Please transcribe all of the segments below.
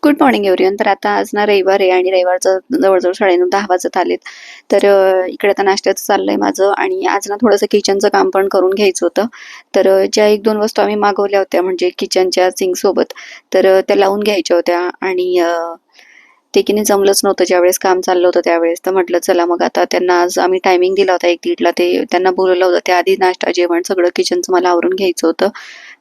Good morning everyone. तर आता आज ना रविवार आहे आणि रविवारचं जवळजवळ 9:30 वाजत आलेत. तर इकडे आता नाश्त्याचं चाललंय माझं आणि आज ना थोडंसं किचनचं काम पण करून घ्यायचं होतं. तर ज्या 1-2 वस्तू आम्ही मागवल्या होत्या म्हणजे किचनच्या सिंकसोबत, तर त्या लावून घ्यायच्या होत्या आणि ते की नाही जमलंच नव्हतं ज्यावेळेस काम चाललं होतं त्यावेळेस. तर म्हटलं चला मग आता त्यांना आज आम्ही टायमिंग दिला होता 1-1:30ला, ते त्यांना बोलवलं होतं. त्याआधी नाश्ता, जेवण सगळं किचनचं मला आवरून घ्यायचं होतं.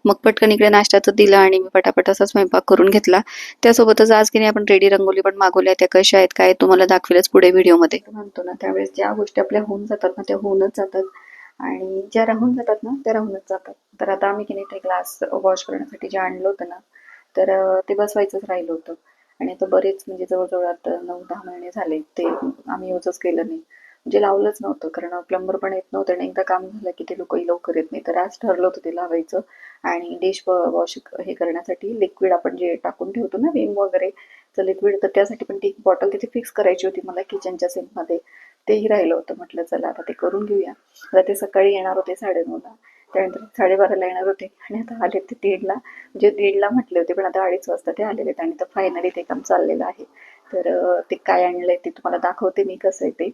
मग पटकन इकडे नाश्त्याचं दिलं आणि मी पटापट असा स्वयंपाक करून घेतला. त्यासोबतच आज की नाही आपण रेडी रंगोली पण मागवल्या. त्या कशा आहेत काय तुम्हाला दाखवेलच पुढे व्हिडिओमध्ये. म्हणतो ना त्यावेळेस ज्या गोष्टी आपल्या होऊन जातात ना त्या होऊनच जातात आणि ज्या राहून जातात ना त्या राहूनच जातात. तर आता आम्ही की नाही ते ग्लास वॉश करण्यासाठी जे आणलं होतं ना, तर ते बसवायचंच राहिलं होतं आणि आता बरेच म्हणजे जवळजवळ आता 9-10 महिने झाले ते आम्ही यूजच केलं नाही. म्हणजे लावलंच नव्हतं कारण प्लंबर पण येत नव्हतं आणि एकदा काम झालं की ते लोकही लवकर येत नाही. तर आज ठरलं होतं ते लावायचं आणि डिश वॉश हे करण्यासाठी लिक्विड आपण जे टाकून ठेवतो ना विम वगैरे तर लिक्विड, तर त्यासाठी पण ती बॉटल तिथे फिक्स करायची होती मला किचनच्या सिंकमध्ये. तेही राहिलं होतं. म्हटलं चला आता ते करून घेऊया. आता ते सकाळी येणार होते 9:30ला, त्यानंतर 12:30ला येणार होते आणि आता आले ते 1:30ला. म्हणजे 1:30ला म्हटले होते पण आता 2:30 वाजता ते आलेले आणि तर फायनली ते काम चाललेलं आहे. तर ते काय आणलंय ते तुम्हाला दाखवते मी कसं आहे ते.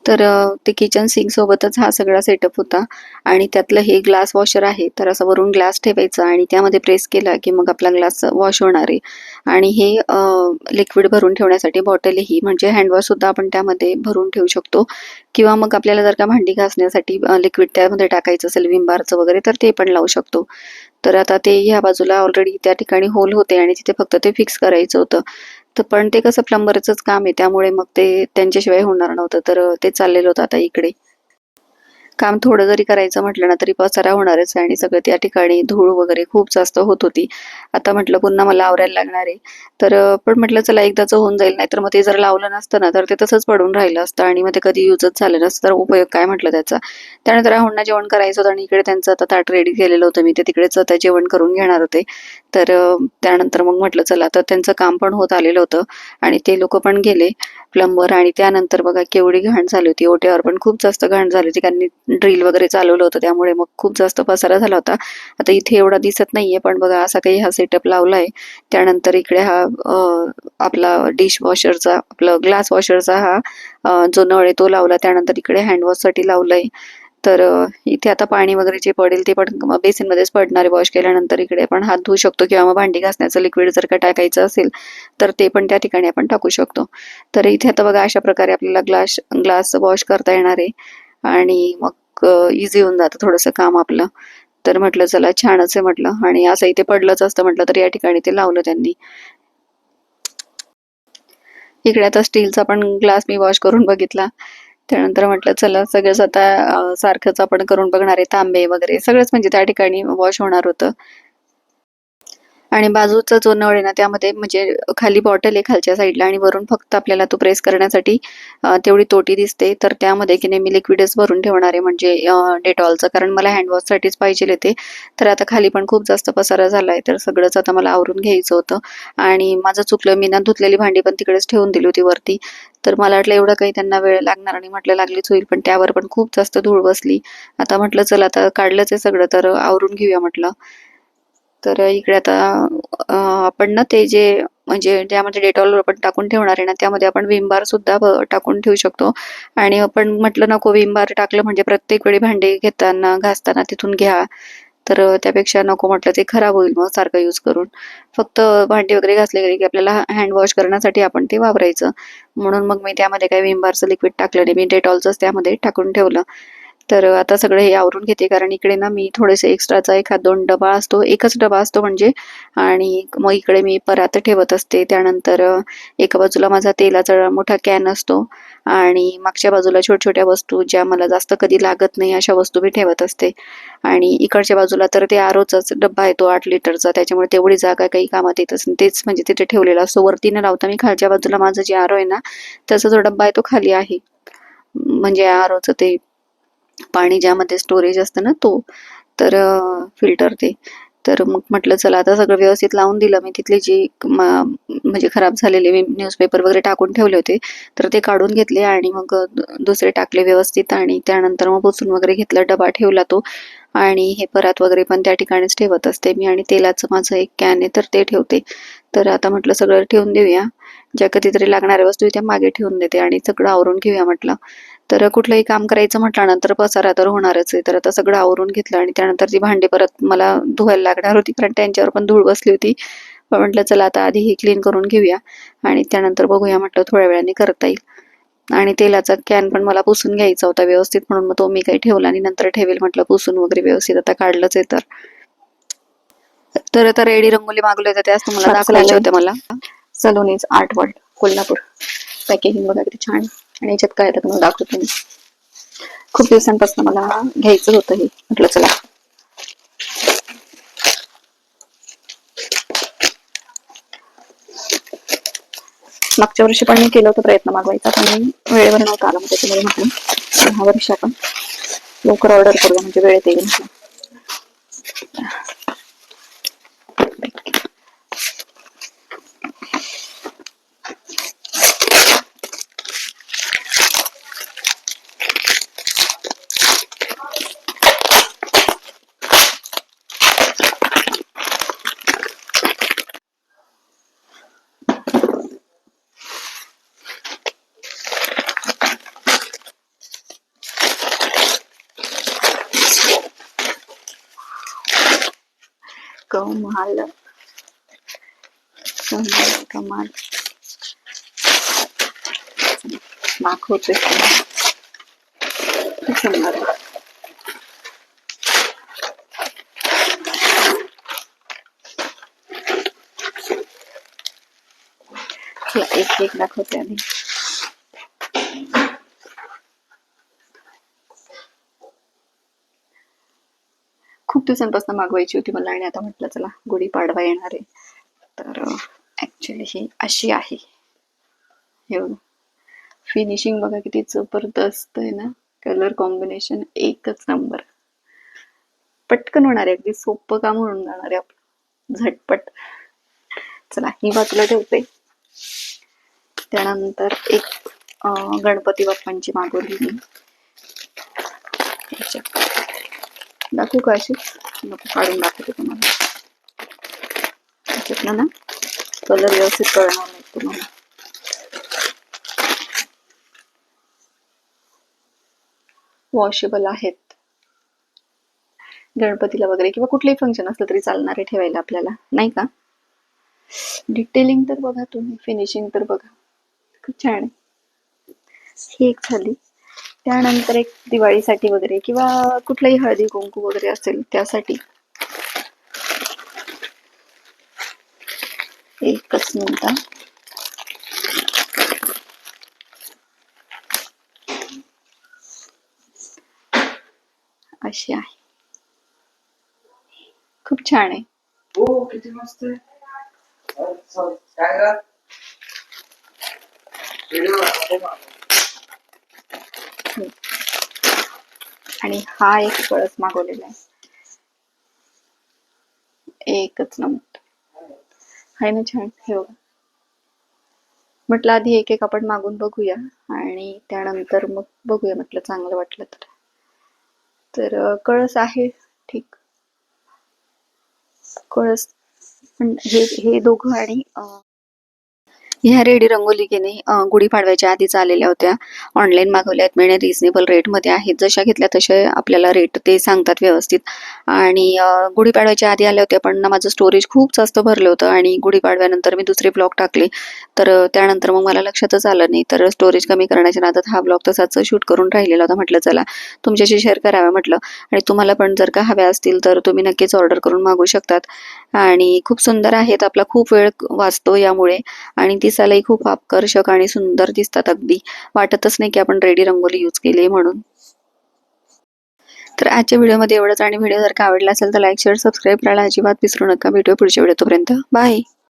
तर ते किचन सिंक सोबतच हा सगळा सेटअप होता आणि त्यातलं हे ग्लास वॉशर आहे. तर असं वरून ग्लास ठेवायचा आणि त्यामध्ये प्रेस केला की मग आपला ग्लास वॉश होणार आहे. आणि हे लिक्विड भरून ठेवण्यासाठी बॉटल ही म्हणजे हँडवॉश सुद्धा आपण त्यामध्ये भरून ठेवू शकतो किंवा मग आपल्याला जर का भांडी घासण्यासाठी लिक्विड त्यामध्ये टाकायचं असेल विम बारचं वगैरे तर ते पण लावू शकतो. तर आता ते ह्या बाजूला ऑलरेडी त्या ठिकाणी होल होते आणि तिथे फक्त ते फिक्स करायचं होतं. तर पण ते कसं प्लंबरचंच काम आहे त्यामुळे मग ते त्यांच्याशिवाय होणार नव्हतं. तर ते चाललेलं होतं आता इकडे. काम थोडं जरी करायचं म्हटलं ना तरी पसारा होणारच आहे आणि सगळं त्या ठिकाणी धूळ वगैरे खूप जास्त होत होती. आता म्हटलं पुन्हा मला आवरायला लागणार आहे. तर पण म्हटलं चला एकदाच होऊन जाईल, नाहीतर मग ते जर लावलं नसतं ना तर ते तसंच पडून राहिलं असतं आणि मग ते कधी युजच झालं नसतं, तर उपयोग काय म्हटलं त्याचा. त्यानंतर राहुलना जेवण करायचं होतं आणि इकडे त्यांचं आता ताट रेडी केलेलं होतं मी, ते तिकडेच आता जेवण करून घेणार होते. तर त्यानंतर मग म्हटलं चला तर त्यांचं काम पण होत आलेलं होतं आणि ते लोक पण गेले प्लंबर. आणि त्यानंतर बघा केवढी घाण झाली होती. ओट्यावर पण खूप जास्त घाण झाली होती कारण ड्रिल वगैरे चालवलं होतं त्यामुळे मग खूप जास्त पसारा झाला होता. आता इथे एवढा दिसत नाहीये पण बघा असा काही हा सेटअप लावलाय. त्यानंतर इकडे हा आपला डिश वॉशरचा आपला ग्लास वॉशरचा हा जो नळ आहे तो लावला. त्यानंतर इकडे हँडवॉश साठी लावलंय. तर इथे आता पाणी वगैरे जे पडेल ते पण बेसिनमध्येच पडणार आहे वॉश केल्यानंतर. इकडे आपण हात धुवू शकतो किंवा मग भांडी घासण्याचं लिक्विड जर का टाकायचं असेल तर ते पण त्या ठिकाणी आपण टाकू शकतो. तर इथे आता बघा अशा प्रकारे आपल्याला ग्लास वॉश करता येणार आहे आणि मग इझी होऊन जातं थोडंसं काम आपलं. तर म्हटलं चला छानच आहे म्हटलं आणि असं इथे पडलंच असतं म्हटलं तर या ठिकाणी ते लावलं त्यांनी. इकडे आता स्टीलचा पण ग्लास मी वॉश करून बघितला. त्यानंतर म्हटलं चला सगळंच आता सारखंच आपण करून बघणार आहे. तांबे वगैरे सगळंच म्हणजे त्या ठिकाणी वॉश होणार होतं. आणि बाजूचा जो नळ आहे ना त्यामध्ये म्हणजे खाली बॉटल आहे खालच्या साईडला आणि वरून फक्त आपल्याला तो प्रेस करण्यासाठी तेवढी तोटी दिसते. तर त्यामध्ये की नाही मी लिक्विडच भरून ठेवणार आहे म्हणजे डेटॉलचं, कारण मला हँडवॉशसाठीच पाहिजे ते. तर आता खाली पण खूप जास्त पसारा झालाय तर सगळंच आता मला आवरून घ्यायचं होतं आणि माझं चुकलं, मी ना धुतलेली भांडी पण तिकडेच ठेवून दिली होती वरती. तर मला वाटलं एवढं काही त्यांना वेळ लागणार आणि म्हटलं लागलीच होईल पण त्यावर पण खूप जास्त धूळ बसली. आता म्हटलं चला आता काढलंच आहे सगळं तर आवरून घेऊया म्हटलं. तर इकडे आता आपण ना ते जे म्हणजे ज्यामध्ये डेटॉल आपण टाकून ठेवणार आहे ना त्यामध्ये आपण विम बार सुद्धा टाकून ठेवू शकतो. आणि आपण म्हटलं नको विम बार टाकलं म्हणजे प्रत्येक वेळी भांडे घेताना घासताना तिथून घ्या, तर त्यापेक्षा नको म्हटलं ते खराब होईल मग सारखं यूज करून. फक्त भांडी वगैरे घासले गेले की आपल्याला हँड वॉश करण्यासाठी आपण ते वापरायचं. म्हणून मग मी त्यामध्ये काही विम बारचं लिक्विड टाकलं नाही, मी डेटॉलचंच त्यामध्ये टाकून ठेवलं. तर आता सगळं हे आवरून घेते कारण इकडे ना मी थोडेसे एक्स्ट्राचा 1-2 डबा असतो, एकच डबा असतो म्हणजे. आणि मग इकडे मी परात ठेवत असते. त्यानंतर एका बाजूला माझा तेलाचा मोठा कॅन असतो आणि मागच्या बाजूला छोट्या-छोट्या वस्तू ज्या मला जास्त कधी लागत नाही अशा वस्तू मी ठेवत असते. आणि इकडच्या बाजूला तर ते आरोचाच डब्बा आहे तो 8 लिटरचा, त्याच्यामुळे तेवढी जागा काही कामात येतच नाही. तेच म्हणजे तिथे ठेवलेला असतो. वरती न लावता मी खालच्या बाजूला माझं जे आरो आहे ना त्याचा जो डब्बा आहे तो खाली आहे. म्हणजे आरोचं ते पाणी ज्यामध्ये स्टोरेज असतं ना तो, तर फिल्टर ते. तर मग म्हटलं चला आता सगळं व्यवस्थित लावून दिलं मी. तिथले जी म्हणजे खराब झालेले मी न्यूजपेपर वगैरे टाकून ठेवले होते तर ते काढून घेतले आणि मग दुसरे टाकले व्यवस्थित आणि त्यानंतर मग पुसून वगैरे घेतला, डबा ठेवला तो. आणि हे परात वगैरे पण त्या ठिकाणीच ठेवत असते मी. आणि तेलाचं माझं एक कॅन आहे तर ते ठेवते. तर आता म्हटलं सगळं ठेवून देऊया, ज्या कधीतरी लागणाऱ्या वस्तू त्या मागे ठेवून देते आणि सगळं आवरून घेऊया म्हटलं. तर कुठलंही काम करायचं म्हटलं नंतर पसारा तर होणारच आहे. तर आता सगळं आवरून घेतलं आणि त्यानंतर ती भांडी परत मला धुवायला लागणार होती कारण त्यांच्यावर पण धूळ बसली होती. पण म्हटलं चला आता आधी हे क्लीन करून घेऊया आणि त्यानंतर बघूया म्हटलं थोड्या वेळाने करता येईल. आणि तेलाचा कॅन पण मला पुसून घ्यायचा होता व्यवस्थित, म्हणून मग तो मी काही ठेवला आणि नंतर ठेवेल म्हटलं पुसून वगैरे व्यवस्थित. आता काढलंच आहे तर आता रेडी रंगोली मागवल्या होत्या त्याच तुम्हाला दाखवायच्या होत्या मला. Saloni's art world Kolhapur. Packaging बघा किती छान आणि याच्यात काय येतं तुम्हाला दाखवते मी. खूप दिवसांपासून मला घ्यायचं होतं हे, म्हटलं चला. मागच्या वर्षी पण मी केलं होतं प्रयत्न मागवायचा पण वेळेवर नव्हता आला, त्याच्यामुळे म्हटलं ह्या वर्षी आपण लवकर ऑर्डर करूया म्हणजे वेळेत येईल म्हटलं. कमाल कमाल कमाल दाखवते सुंदर. एक एक दाखवते आधी. खूप दिवसांपासून मागवायची होती मला आणि आता म्हटलं चला गुढीपाडवा येणार आहे तर ऍक्च्युली ही अशी आहे. हे बघा फिनिशिंग बघा किती जबरदस्त आहे ना, कलर कॉम्बिनेशन एकच नंबर. पटकन होणार आहे, अगदी सोपं काम होऊन जाणार आहे आपलं झटपट. चला ही बाजूला ठेवते. त्यानंतर एक गणपती बाप्पांची मागवली मी. दाखवू का अशीच? नको, काढून दाखवते तुम्हाला. त्याच्यातनं ना कलर व्यवस्थित कळणार नाही तुम्हाला. वॉशेबल आहेत, गणपतीला वगैरे किंवा कुठलंही फंक्शन असलं तरी चालणारे ठेवायला आपल्याला, नाही का? डिटेलिंग तर बघा तुम्ही, फिनिशिंग तर बघा, खूप छान आहे. ही एक झाली. त्यानंतर एक दिवाळीसाठी वगैरे किंवा कुठलाही हळदी कुंकू वगैरे असेल त्यासाठी. एकच मिनिट. अशी आहे, खूप छान आहे. हो किती मस्त आहे. आणि हा एक कळस मागवलेला आहे, एकच नंबर आहे ना, छान. हे बघा म्हटलं आधी एक एक आपण मागून बघूया आणि त्यानंतर मग बघूया म्हटलं चांगलं वाटलं तर कळस आहे ठीक. कळस पण हे दोघं आणि ह्या रेडी रंगोली की नाही गुढीपाडव्याच्या आधीच आलेल्या होत्या. ऑनलाईन मागवल्या आहेत मी, रिझनेबल रेटमध्ये आहेत. जशा घेतल्या तसे आपल्याला रेट ते सांगतात व्यवस्थित. आणि गुढीपाडव्याच्या आधी आल्या होत्या पण ना माझं स्टोरेज खूप जास्त भरलं होतं आणि गुढीपाडव्यानंतर मी दुसरे ब्लॉग टाकले तर त्यानंतर मग मला लक्षातच आलं नाही. तर स्टोरेज कमी करण्याच्या नादात हा ब्लॉग तसाच शूट करून राहिलेला होता. म्हटलं चला तुमच्याशी शेअर करावं म्हटलं. आणि तुम्हाला पण जर का हव्या असतील तर तुम्ही नक्कीच ऑर्डर करून मागवू शकतात. आणि खूप सुंदर आहेत, आपला खूप वेळ वाचतो यामुळे. आणि दिसायलाही खूप आकर्षक आणि सुंदर दिसतात, अगदी वाटतच नाही की आपण रेडी रंगोली यूज केली म्हणून. तर आजच्या व्हिडिओमध्ये एवढंच. आणि व्हिडिओ जर का आवडला असेल तर लाईक शेअर सबस्क्राईब करायला अजिबात विसरू नका. भेटूया पुढच्या व्हिडिओ, तोपर्यंत बाय.